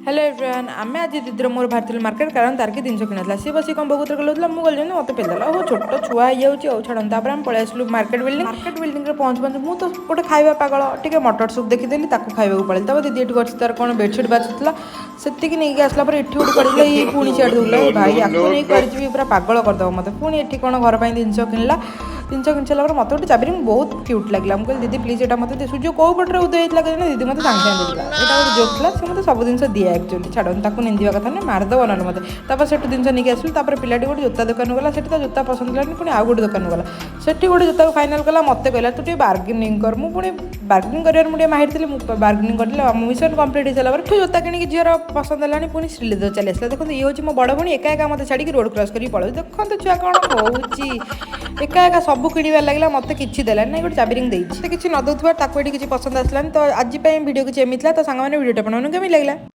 Hello everyone आमे आज दीदी मोर बाहर मार्केट कारण तार की जिन किना सी बस कौन बहुत गलौला मुझे गली मत पेलदेला हो छोट छुआ हो छाड़ तापर आम पलि आसलु मार्केट बिल्डिंग पहुँच पहुँच मुझे गोटे खाଇବା पागल टे मटर सूप देखीदेली खावा पड़े तब दीदी ये अच्छी तार कौन बेडसीट बाजुला से नहीं आसला पर ये गोटे पड़ा ये पुणी सियाड़ दूला भाई आपको नहीं कर पूरा पागल करदेव मत पुणी ये कौन घर पर जिन किणला जिन किन सारा मत गोटे चाबी बहुत क्यूट लगे मुझे दीदी प्लीज ये मत सूर्य कौ पटे उदय होता है दीदी मत सागे सागे देला यहाँ गोटे जोक था से मतलब सब जिन दिए एक्चुअली छाड़ ताको निंदा कथा ना मारदेव ना मत तापर से जिन नहीं आसलु पिलाटी गोटे जोता दुकान गला से जोता पसंद है पुणी आउ गोटे दुकान गला से गोटे जोता फाइनाल कला मत कहला तू टे बार्गेनिंग कर मुझे बार्गेनिंग कर मुझे माहिर थी बार्गेनिंग कर मिशन कम्प्लीट हो सारा जोता कि झीर पसंद है पुणी श्रीलेदर चली आसला देखो ये हूँ मो बड़ भणी एका एका मत छाड़ी रोड क्रॉस कर पड़ो देखते छुआ कौन हो एका एका सब किणवार लगे मत किसी देलानी ना गोटे चाबी रिंग देती किसी न दूसरा ताको ये किसी पसंद आसलानी तो आज भिडियो किसी एमती तो सांग मैंने भिडियो आपको केमी लगे।